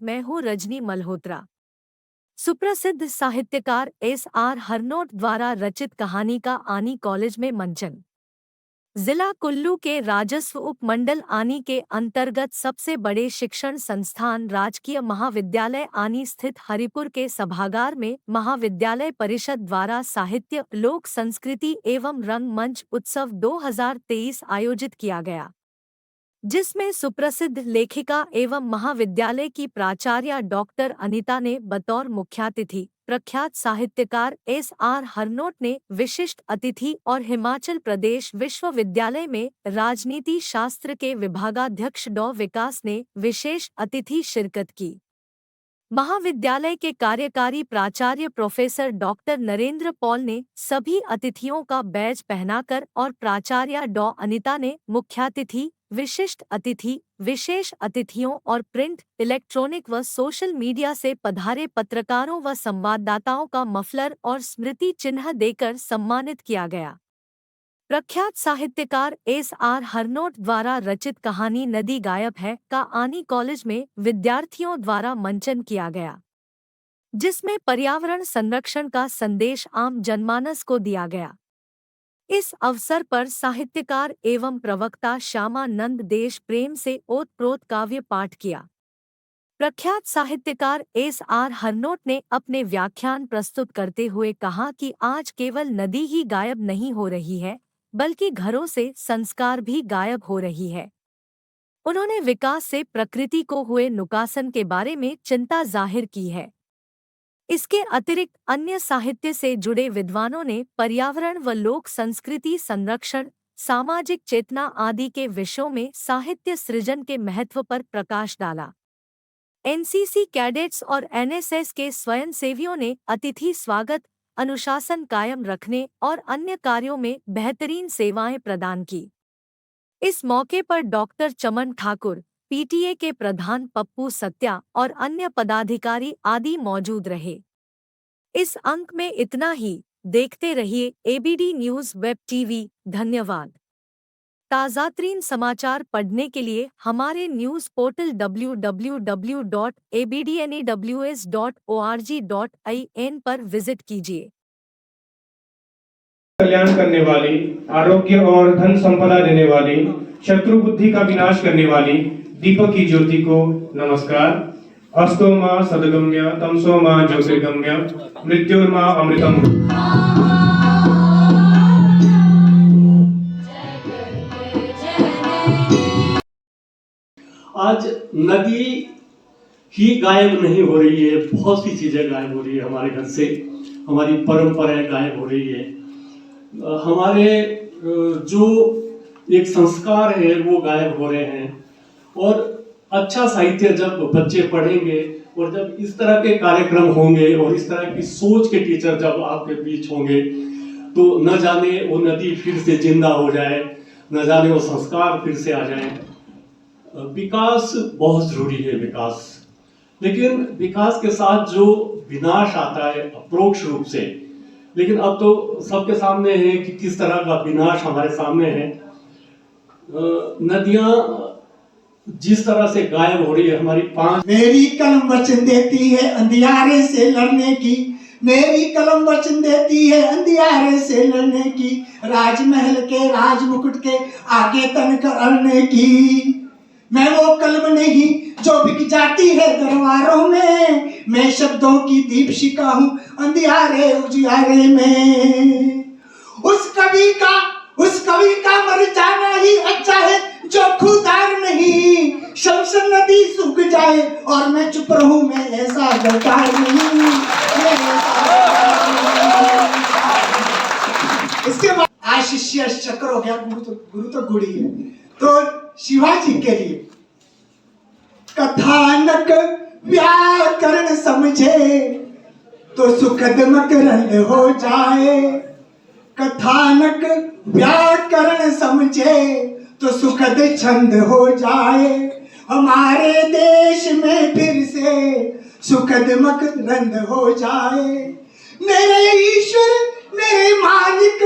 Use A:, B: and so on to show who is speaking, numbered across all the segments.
A: मैं हूँ रजनी मल्होत्रा। सुप्रसिद्ध साहित्यकार S.R. हरनोट द्वारा रचित कहानी का आनी कॉलेज में मंचन। जिला कुल्लू के राजस्व उपमंडल आनी के अंतर्गत सबसे बड़े शिक्षण संस्थान राजकीय महाविद्यालय आनी स्थित हरिपुर के सभागार में महाविद्यालय परिषद द्वारा साहित्य, लोक संस्कृति एवं रंगमंच उत्सव 2023 आयोजित किया गया, जिसमें सुप्रसिद्ध लेखिका एवं महाविद्यालय की प्राचार्या डॉक्टर अनीता ने बतौर मुख्यातिथि, प्रख्यात साहित्यकार S.R. हरनोट ने विशिष्ट अतिथि और हिमाचल प्रदेश विश्वविद्यालय में राजनीति शास्त्र के विभागाध्यक्ष डॉ. विकास ने विशेष अतिथि शिरकत की। महाविद्यालय के कार्यकारी प्राचार्य प्रोफेसर डॉक्टर नरेंद्र पॉल ने सभी अतिथियों का बैज पहनाकर और प्राचार्या डॉ. अनीता ने मुख्यातिथि, विशिष्ट अतिथि, विशेष अतिथियों और प्रिंट, इलेक्ट्रॉनिक व सोशल मीडिया से पधारे पत्रकारों व संवाददाताओं का मफलर और स्मृति चिन्ह देकर सम्मानित किया गया। प्रख्यात साहित्यकार S.R. हरनोट द्वारा रचित कहानी नदी गायब है का आनी कॉलेज में विद्यार्थियों द्वारा मंचन किया गया, जिसमें पर्यावरण संरक्षण का संदेश आम जनमानस को दिया गया। इस अवसर पर साहित्यकार एवं प्रवक्ता श्यामानंद देश प्रेम से ओतप्रोत काव्य पाठ किया। प्रख्यात साहित्यकार S.R. हरनोट ने अपने व्याख्यान प्रस्तुत करते हुए कहा कि आज केवल नदी ही गायब नहीं हो रही है, बल्कि घरों से संस्कार भी गायब हो रही है। उन्होंने विकास से प्रकृति को हुए नुकसान के बारे में चिंता जाहिर की है। इसके अतिरिक्त अन्य साहित्य से जुड़े विद्वानों ने पर्यावरण व लोक संस्कृति संरक्षण, सामाजिक चेतना आदि के विषयों में साहित्य सृजन के महत्व पर प्रकाश डाला। एनसीसी कैडेट्स और एनएसएस के स्वयंसेवियों ने अतिथि स्वागत, अनुशासन कायम रखने और अन्य कार्यों में बेहतरीन सेवाएं प्रदान की। इस मौके पर डॉक्टर चमन ठाकुर, पीटीए के प्रधान पप्पू सत्या और अन्य पदाधिकारी आदि मौजूद रहे। इस अंक में इतना ही। देखते रहिए एबीडी न्यूज़ वेब टीवी। धन्यवाद। ताज़ातरीन समाचार पढ़ने के लिए हमारे न्यूज़ पोर्टल www.abdnews.org.in पर विजिट कीजिए।
B: कल्याण करने वाली, आरोग्य और धन संपदा देने वाली, शत्रु बुद्धि का विनाश करने वाली दीपक की ज्योति को नमस्कार। अस्तो मां सदगम्य, तमसो मां ज्योतिर्गम्य, मृत्युर्मा अमृतम।
C: आज नदी ही गायब नहीं हो रही है, बहुत सी चीजें गायब हो रही है हमारे घर से, हमारी परंपराएं गायब हो रही है, हमारे जो एक संस्कार है वो गायब हो रहे हैं। और अच्छा साहित्य जब बच्चे पढ़ेंगे और जब इस तरह के कार्यक्रम होंगे और इस तरह की सोच के टीचर जब आपके बीच होंगे, तो न जाने वो नदी फिर से जिंदा हो जाए, न जाने वो संस्कार फिर से आ जाए। विकास बहुत जरूरी है, विकास, लेकिन विकास के साथ जो विनाश आता है अप्रोक्ष रूप से, लेकिन अब तो सबके सामने है कि किस तरह का विनाश हमारे सामने है। नदियां जिस तरह से गायब हो रही है, हमारी 5
D: मेरी कलम वचन देती है अंधियारे से लड़ने की, मेरी कलम वचन देती है अंधियारे से लड़ने की, राजमहल के राजमुकुट के आगे तनकर अड़ने की। मैं वो कलम नहीं जो बिक जाती है दरबारों में, मैं शब्दों की दीपशिखा हूँ अंधियारे उजियारे में। उस कवि का मर जाना ही अच्छा है जो खुदार नहीं, शम्स नदी सूख जाए और मैं चुप रहूं, मैं ऐसा गद्दार नहीं। इसके बाद आशिष्य चक्र हो गया, गुरु तो गुड़ी है। तो शिवाजी के लिए कथानक व्याकरण समझे तो सुखद मकरंद हो जाए, कथानक व्याकरण समझे तो सुखद छंद हो जाए, हमारे देश में फिर से सुखद मकरंद हो जाए। मेरे ईश्वर, मेरे मालिक,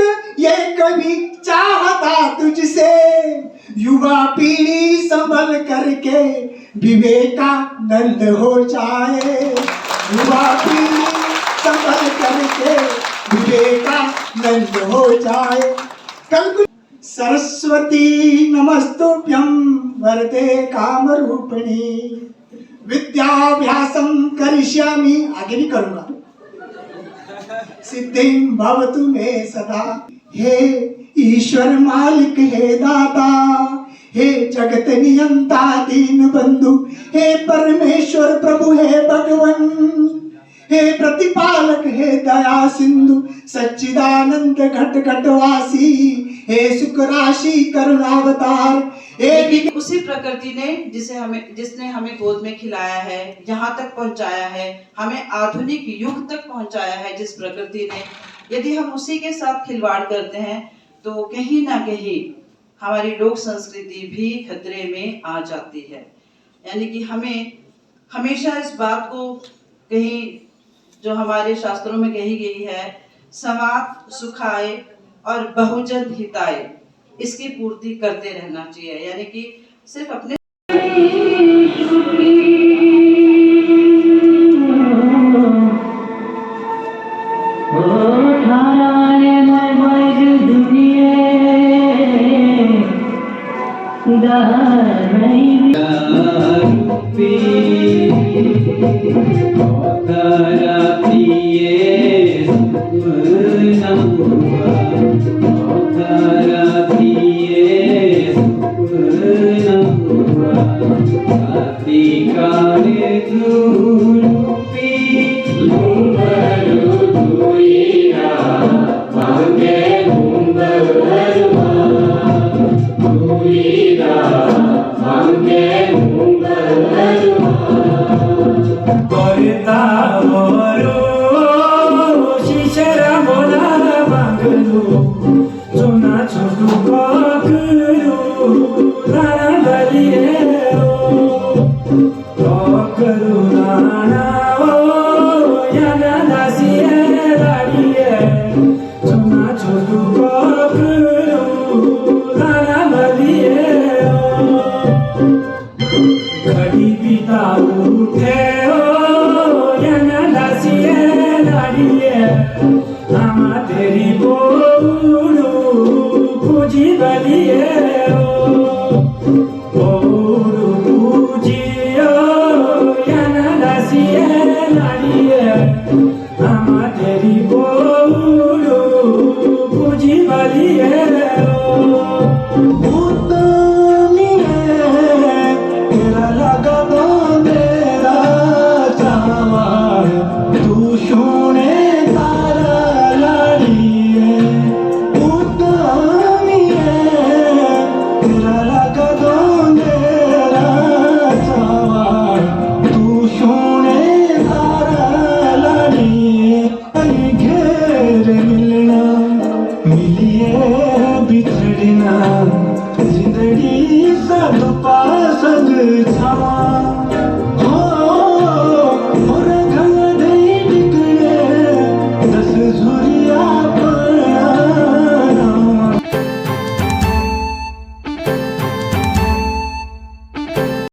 D: कभी चाहता तुझसे, युवा पीढ़ी संभल करके विवेकानंद हो जाए, युवा पीढ़ी संभल करके विवेकानंद हो जाए। कल सरस्वती नमस्तुभ्यं वरदे कामरूपिणी, विद्याभ्यासं करिष्यामि, आगे भी करूंगा, सिद्धिं भवतु मे सदा। हे ईश्वर मालिक, हे दाता, हे जगत नियंता दीन बंधु, हे परमेश्वर प्रभु, हे भगवन, हे प्रतिपालक, हे दया सिंधु, सच्चिदानंद घट घटवासी, हे सुख राशि करुणावतार।
E: लेकिन उसी प्रकृति ने जिसने हमें गोद में खिलाया है, यहाँ तक पहुँचाया है, हमें आधुनिक युग तक पहुँचाया है, जिस प्रकृति ने, यदि हम उसी के साथ खिलवाड़ करते हैं तो कहीं ना कहीं हमारी लोक संस्कृति भी खतरे में आ जाती है। यानी कि हमें हमेशा इस बात को कहीं, जो हमारे शास्त्रों में कही गई है, समाज सुखाए और बहुजन हिताए, इसकी पूर्ति करते रहना चाहिए। यानी कि सिर्फ अपने
D: तू सोने का